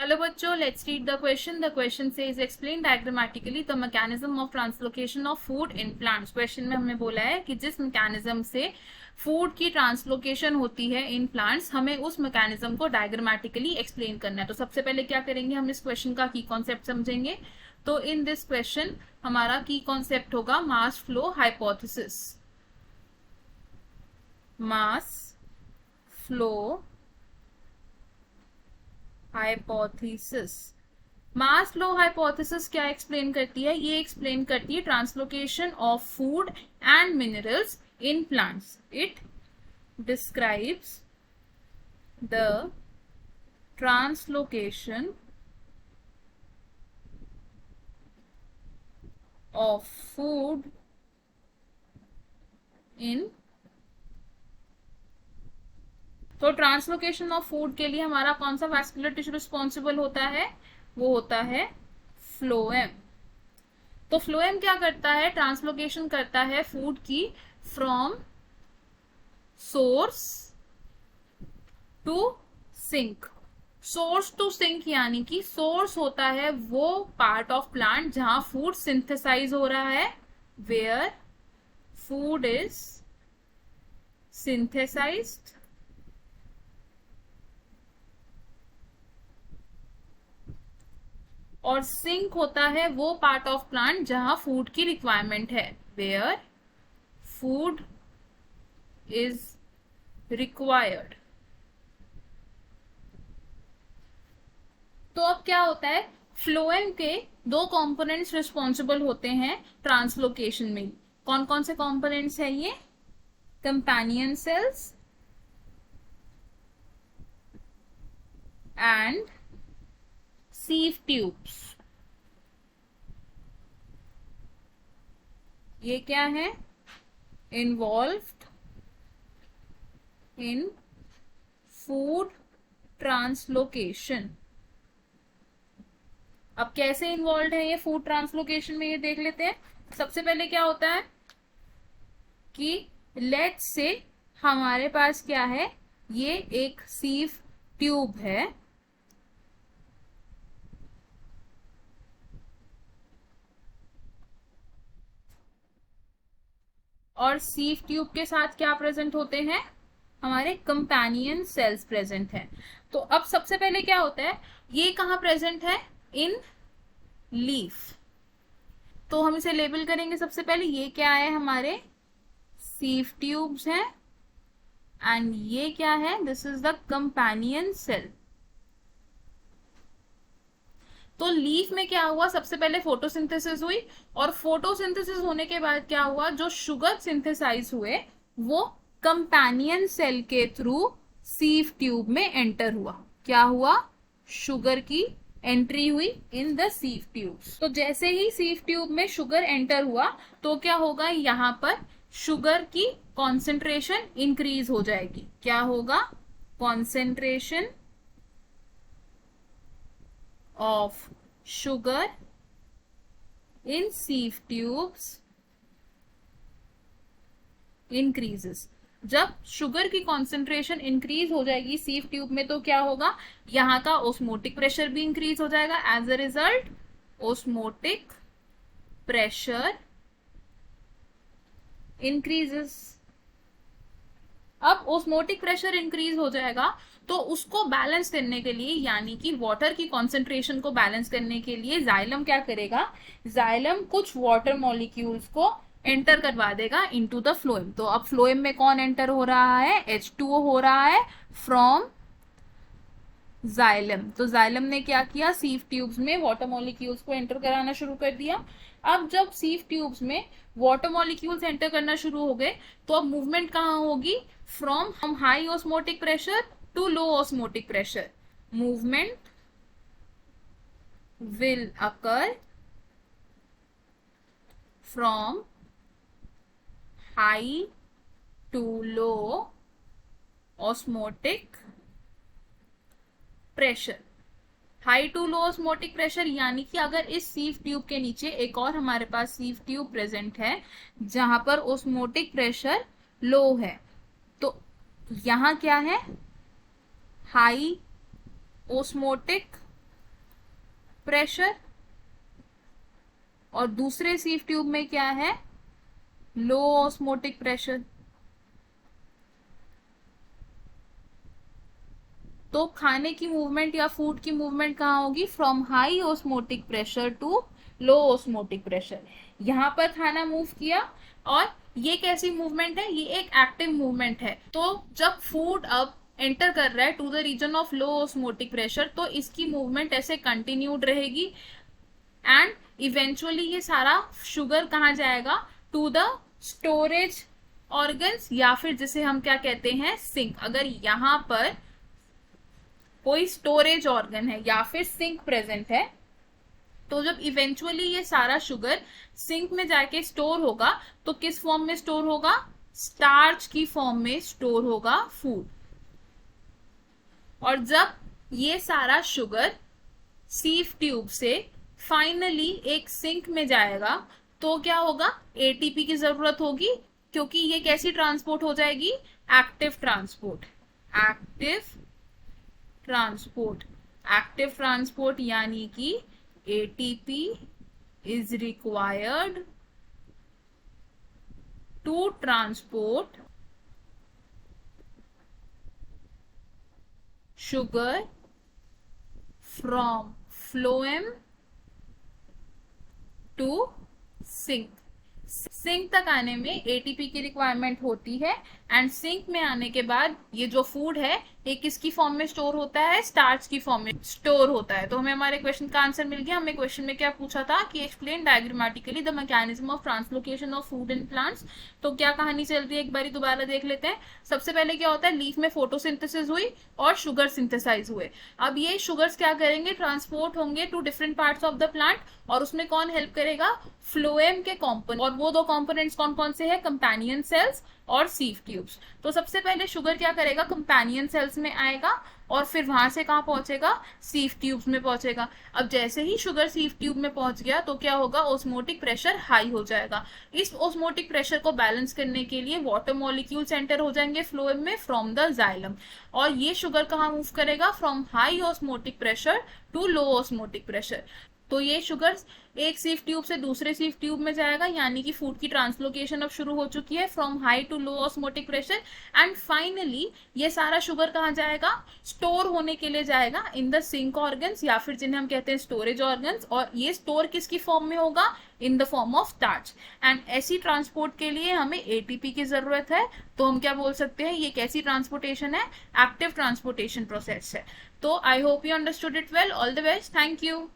Hello बच्चों, let's read the question. The question says explain diagrammatically the mechanism of translocation of food in plants. Question में हमने बोला है कि जिस मैकेनिज्म से फूड की ट्रांसलोकेशन होती है इन प्लांट्स, हमें उस मैकेनिज्म को डायग्रामेटिकली एक्सप्लेन करना है. तो सबसे पहले क्या करेंगे, हम इस क्वेश्चन का की कॉन्सेप्ट समझेंगे. तो इन दिस क्वेश्चन हमारा की कॉन्सेप्ट होगा mass flow hypothesis. Mass flow hypothesis. Mass flow hypothesis क्या एक्सप्लेन करती है? ये एक्सप्लेन करती है translocation of food and minerals in plants. It describes the translocation of food in. तो ट्रांसलोकेशन ऑफ फूड के लिए हमारा कौन सा वैस्कुलर टिश्यू रिस्पॉन्सिबल होता है? वो होता है फ्लोएम. तो फ्लोएम क्या करता है? ट्रांसलोकेशन करता है फूड की from source to sink. Source to sink यानी कि सोर्स होता है वो पार्ट ऑफ प्लांट जहां फूड सिंथेसाइज हो रहा है, वेयर फूड इज सिंथेसाइज्ड, और सिंक होता है वो पार्ट ऑफ प्लांट जहां फूड की रिक्वायरमेंट है, वेयर फूड इज रिक्वायर्ड. तो अब क्या होता है, फ्लोएम के दो कंपोनेंट्स रिस्पॉन्सिबल होते हैं ट्रांसलोकेशन में. कौन कौन से कंपोनेंट्स है ये? Companion cells and sieve tubes. ये क्या है? इन्वॉल्व्ड इन फूड ट्रांसलोकेशन. अब कैसे इन्वॉल्व है ये फूड ट्रांसलोकेशन में, ये देख लेते हैं. सबसे पहले क्या होता है कि लेट्स से हमारे पास क्या है, ये एक सीव ट्यूब है, और सीव ट्यूब के साथ क्या प्रेजेंट होते हैं? हमारे कंपेनियन सेल्स प्रेजेंट हैं. तो अब सबसे पहले क्या होता है, ये कहाँ प्रेजेंट है? इन लीफ. तो हम इसे लेबल करेंगे. सबसे पहले ये क्या है? हमारे सीव ट्यूब्स हैं, एंड ये क्या है? This is the companion cell. तो लीफ में क्या हुआ? सबसे पहले फोटोसिंथेसिस हुई, और फोटोसिंथेसिस होने के बाद क्या हुआ? जो शुगर सिंथेसाइज हुए वो कंपेनियन सेल के थ्रू सीव ट्यूब में एंटर हुआ. क्या हुआ? शुगर की एंट्री हुई इन द सीव ट्यूब. तो जैसे ही सीव ट्यूब में शुगर एंटर हुआ तो क्या होगा? यहां पर शुगर की कॉन्सेंट्रेशन इंक्रीज हो जाएगी. क्या होगा? Concentration of sugar in sieve tubes increases. जब शुगर की कॉन्सेंट्रेशन इंक्रीज हो जाएगी सीव ट्यूब में तो क्या होगा? यहां का ओस्मोटिक प्रेशर भी इंक्रीज हो जाएगा. As a result osmotic pressure increases. अब ओस्मोटिक प्रेशर इंक्रीज हो जाएगा तो उसको बैलेंस करने के लिए, यानी कि वाटर की कॉन्सेंट्रेशन को बैलेंस करने के लिए जाइलम क्या करेगा? जाइलम कुछ वाटर मॉलिक्यूल्स को एंटर करवा देगा इनटू द फ्लोएम. तो अब फ्लोएम में कौन एंटर हो रहा है? H2O हो रहा है फ्रॉम जाइलम. तो जाइलम ने क्या किया? सीव ट्यूब्स में वाटर मॉलिक्यूल्स को एंटर कराना शुरू कर दिया. अब जब सीव ट्यूब्स में वाटर मॉलिक्यूल्स एंटर करना शुरू हो गए तो अब मूवमेंट कहाँ होगी? From high osmotic pressure to low osmotic pressure. Movement will occur from high to low osmotic pressure. High to low osmotic pressure यानी कि अगर इस सीव ट्यूब के नीचे एक और हमारे पास सीव ट्यूब प्रेजेंट है जहां पर ऑस्मोटिक प्रेशर लो है, तो यहां क्या है? हाई ऑस्मोटिक प्रेशर, और दूसरे सीव ट्यूब में क्या है, लो ऑस्मोटिक प्रेशर। तो खाने की मूवमेंट या फूड की मूवमेंट कहाँ होगी, from high osmotic pressure to low osmotic pressure. यहाँ पर खाना मूव किया, और ये कैसी मूवमेंट है, ये एक एक्टिव मूवमेंट है। तो जब फूड अब एंटर कर रहा है to the region of low osmotic pressure, तो इसकी मूवमेंट ऐसे कंटिन्यूड रहेगी, एंड इवेंचुअली ये सारा शुगर कहाँ जाएगा, टू द स्टोरेज ऑर्गन्स, या फिर जिसे हम क्या कहते हैं, सिंक। अगर यहाँ पर कोई स्टोरेज ऑर्गन है या फिर सिंक प्रेजेंट है, तो जब इवेंचुअली ये सारा शुगर सिंक में जाके स्टोर होगा, तो किस फॉर्म में स्टोर होगा, स्टार्च की फॉर्म में स्टोर होगा फूड। और जब ये सारा शुगर सीव ट्यूब से फाइनली एक सिंक में जाएगा, तो क्या होगा, एटीपी की जरूरत होगी, क्योंकि ये कैसी ट्रांसपोर्ट हो जाएगी, active transport. Active transport, active transport यानी कि ATP is required to transport sugar from phloem to sink। Sink तक आने में एटीपी की रिक्वायरमेंट होती है, एंड सिंक में आने के बाद ये जो फूड है ये किसकी फॉर्म में स्टोर होता है, स्टार्च की फॉर्म में स्टोर होता है। तो हमें हमारे क्वेश्चन का आंसर मिल गया। हमें क्वेश्चन में क्या पूछा था कि explain diagrammatically the mechanism of translocation of food in plants. तो क्या कहानी चल रही है, एक बारी दोबारा देख लेते हैं। सबसे पहले क्या होता है, लीफ में फोटोसिंथेसिस हुई और शुगर सिंथेसाइज हुए। अब ये शुगर्स क्या करेंगे, ट्रांसपोर्ट होंगे to different parts of the plant, और उसमें कौन हेल्प करेगा, फ्लोएम के कॉम्पोनेंट। और वो दो कॉम्पोनेंट्स कौन कौन से हैं, कंपेनियन सेल्स और सीव ट्यूब्स। तो सबसे पहले शुगर क्या करेगा, कंपेनियन सेल्स में आएगा, और फिर वहां से कहाँ पहुंचेगा, सीव ट्यूब्स में पहुंचेगा। अब जैसे ही शुगर सीव ट्यूब में पहुंच गया, तो क्या होगा, ऑस्मोटिक प्रेशर हाई हो जाएगा। इस ऑस्मोटिक प्रेशर को बैलेंस करने के लिए वाटर मॉलिक्यूल्स एंटर हो जाएंगे फ्लोएम में फ्रॉम द जाइलम, और ये शुगर कहाँ मूव करेगा, from high osmotic pressure to low osmotic pressure. तो ये शुगर एक सीव ट्यूब से दूसरे सीव ट्यूब में जाएगा, यानी कि फूड की ट्रांसलोकेशन अब शुरू हो चुकी है from high to low osmotic pressure, and finally ये सारा शुगर कहाँ जाएगा, स्टोर होने के लिए जाएगा इन द सिंक ऑर्गन्स, या फिर जिन्हें हम कहते हैं स्टोरेज ऑर्गन्स। और ये स्टोर किसकी फॉर्म में होगा, in the form of starch. And ऐसी ट्रांसपोर्ट के लिए हमें एटीपी की जरूरत है। तो हम क्या बोल सकते हैं, ये कैसी ट्रांसपोर्टेशन है, एक्टिव ट्रांसपोर्टेशन प्रोसेस है। तो I hope you understood it well. All the best, thank you.